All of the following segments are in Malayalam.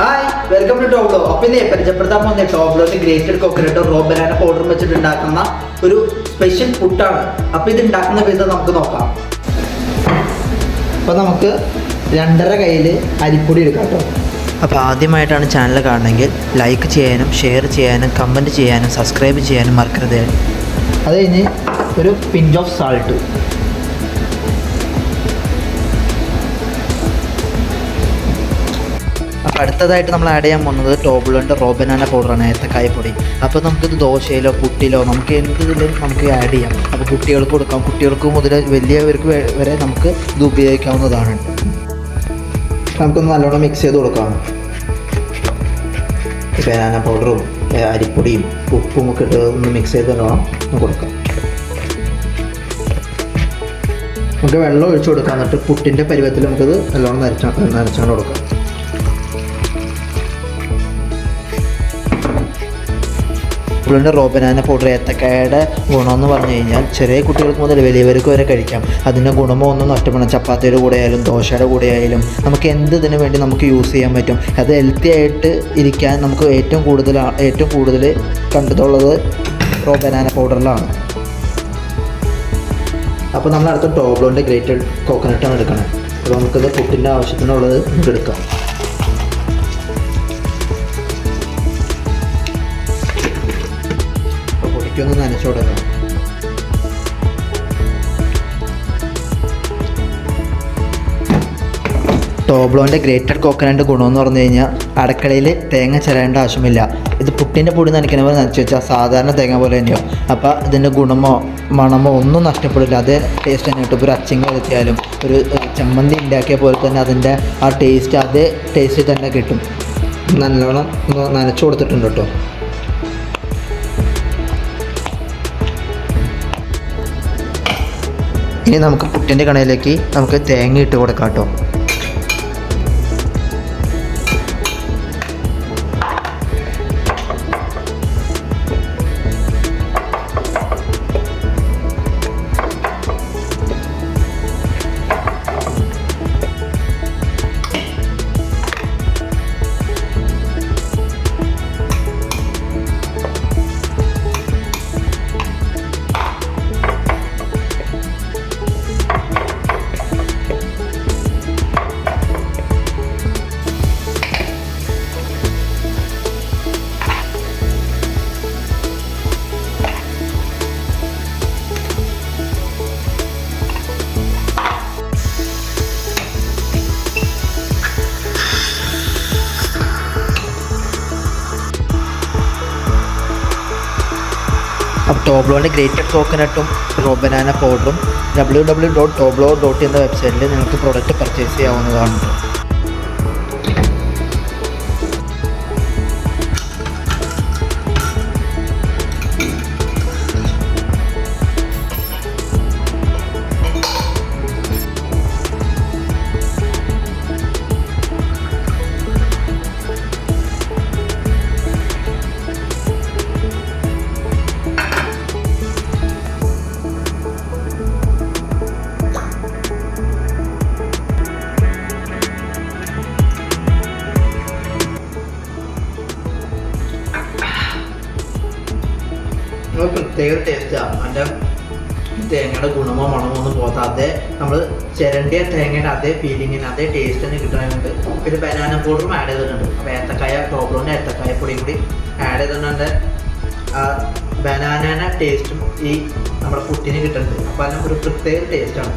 Hi welcome to ടോബ്ലോ. അപ്പോൾ ഇന്ന് പരിചയപ്പെടുത്താൻ പോകുന്ന ടോബ്ലോന്റെ grated coconut raw banana powder വെച്ചിട്ട് ഉണ്ടാക്കുന്ന ഒരു സ്പെഷ്യൽ ഫുഡാണ്. അപ്പോൾ ഇത് ഉണ്ടാക്കുന്ന വിധം നമുക്ക് നോക്കാം. അപ്പോൾ നമുക്ക് 2.5 കയ്യിൽ അരിപ്പൊടി എടുക്കാം കേട്ടോ. അപ്പോൾ ആദ്യമായിട്ടാണ് ചാനൽ കാണണമെങ്കിൽ ലൈക്ക് ചെയ്യാനും ഷെയർ ചെയ്യാനും കമൻറ്റ് ചെയ്യാനും സബ്സ്ക്രൈബ് ചെയ്യാനും മറക്കരുത്. അത് കഴിഞ്ഞ് ഒരു പിഞ്ച് ഓഫ് സാൾട്ട്, അപ്പോൾ അടുത്തതായിട്ട് നമ്മൾ ആഡ് ചെയ്യാൻ പോകുന്നത് ടോബ്ലോൻ്റെ റോ ബനാന പൗഡറാണ്, ഏത്തക്കായപ്പൊടി. അപ്പോൾ നമുക്കിത് ദോശയിലോ പുട്ടിലോ നമുക്ക് എന്തിലും നമുക്ക് ആഡ് ചെയ്യാം. അപ്പോൾ കുട്ടികൾക്ക് കൊടുക്കാം, കുട്ടികൾക്ക് മുതൽ വലിയവർക്ക് വരെ നമുക്ക് ഇത് ഉപയോഗിക്കാവുന്നതാണ്. നമുക്കൊന്ന് നല്ലോണം മിക്സ് ചെയ്ത് കൊടുക്കാം. ബനാന പൗഡറും അരിപ്പൊടിയും ഉപ്പും ഒക്കെ ഇട്ട് ഒന്ന് മിക്സ് ചെയ്ത് നല്ലോണം കൊടുക്കാം. നമുക്ക് വെള്ളം ഒഴിച്ചു കൊടുക്കാം. എന്നിട്ട് പുട്ടിൻ്റെ പരുവത്തിൽ നമുക്കത് നല്ലോണം നനച്ചാണ്ട് കൊടുക്കാം. ടോബ്ലോൻ്റെ റോ ബനാന പൗഡർ ഏത്തക്കായയുടെ ഗുണമെന്ന് പറഞ്ഞു കഴിഞ്ഞാൽ ചെറിയ കുട്ടികൾക്ക് മുതൽ വലിയവർക്ക് വരെ കഴിക്കാം. അതിൻ്റെ ഗുണമോ ഒന്നും നഷ്ടപ്പെടാം. ചപ്പാത്തിയുടെ കൂടെ ആയാലും ദോശയുടെ കൂടെ ആയാലും നമുക്ക് ഇതിനു വേണ്ടി നമുക്ക് യൂസ് ചെയ്യാൻ പറ്റും. അത് ഹെൽത്തി ആയിട്ട് ഇരിക്കാൻ നമുക്ക് ഏറ്റവും കൂടുതൽ കണ്ടിട്ടുള്ളത് റോ ബനാന പൗഡറിലാണ്. അപ്പോൾ നമ്മൾ അടുത്ത ടോബ്ലോൻ്റെ ഗ്രേറ്റഡ് കോക്കനട്ടാണ് എടുക്കണം. അപ്പോൾ നമുക്കത് പുട്ടിൻ്റെ ആവശ്യത്തിനുള്ളത് നമുക്ക് എടുക്കാം. പൊടിക്കൊന്ന് നനച്ചു കൊടുക്കാം. ടോബ്ലോൻ്റെ ഗ്രേറ്റഡ് കോക്കനട്ട് ഗുണമെന്ന് പറഞ്ഞു കഴിഞ്ഞാൽ അടുക്കളയിൽ തേങ്ങ ചിരേണ്ട ആവശ്യമില്ല. ഇത് പുട്ടിൻ്റെ പൊടി നനയ്ക്കുന്ന പോലെ നനച്ച് വെച്ചാൽ സാധാരണ തേങ്ങ പോലെ തന്നെയാവും. അപ്പോൾ ഇതിൻ്റെ ഗുണമോ മണമോ ഒന്നും നഷ്ടപ്പെടില്ല. അതേ ടേസ്റ്റ് തന്നെ കിട്ടും. ഒരു അച്ചിങ്ങ വരുത്തിയാലും ഒരു ചമ്മന്തി ഉണ്ടാക്കിയ പോലെ തന്നെ അതിൻ്റെ ആ ടേസ്റ്റ് അതേ ടേസ്റ്റ് തന്നെ കിട്ടും. നല്ലോണം നനച്ചു കൊടുത്തിട്ടുണ്ട് കേട്ടോ. ഇനി നമുക്ക് പുട്ടിൻ്റെ കണയിലേക്ക് നമുക്ക് തേങ്ങ ഇട്ട് കൊടുക്കാം കേട്ടോ. അപ്പോൾ ടോബ്ലോൻ്റെ ഗ്രേറ്റഡ് കോക്കനട്ടും റോ ബനാന പൗഡറും www.toblo.in എന്ന വെബ്സൈറ്റിൽ നിങ്ങൾക്ക് പ്രോഡക്റ്റ് പർച്ചേസ് ചെയ്യാവുന്നതാണ്. പ്രത്യേക ടേസ്റ്റാണ്. അതിൻ്റെ തേങ്ങയുടെ ഗുണമോ മണമോ ഒന്നും പോകാതെ നമ്മൾ ചിരണ്ടിയ തേങ്ങയുടെ അതേ ഫീലിങ്ങിന് അതേ ടേസ്റ്റ് തന്നെ കിട്ടാനുണ്ട്. പിന്നെ ബനാന പൗഡറും ആഡ് ചെയ്തിട്ടുണ്ട്. അപ്പോൾ ടോബ്ലോൻ്റെ ഏത്തക്കായ പൊടിയും കൂടി ആഡ് ചെയ്തിട്ടുണ്ട്. ബനാന ടേസ്റ്റും ഈ നമ്മുടെ പുട്ടിന് കിട്ടുന്നുണ്ട്. അപ്പോൾ അതിന് ഒരു പ്രത്യേക ടേസ്റ്റാണ്.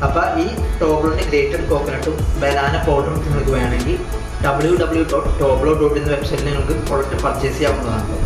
അപ്പോൾ ഈ ടോബ്ലോൻ്റെ ഗ്രേറ്റഡ് കോക്കനട്ടും ബനാന പൗഡറും നിങ്ങൾക്ക് വേണമെങ്കിൽ www.toblo.in എന്ന വെബ്സൈറ്റിൽ നിങ്ങൾക്ക് പ്രോഡക്റ്റ് പർച്ചേസ് ചെയ്യാവുന്നതാണ്.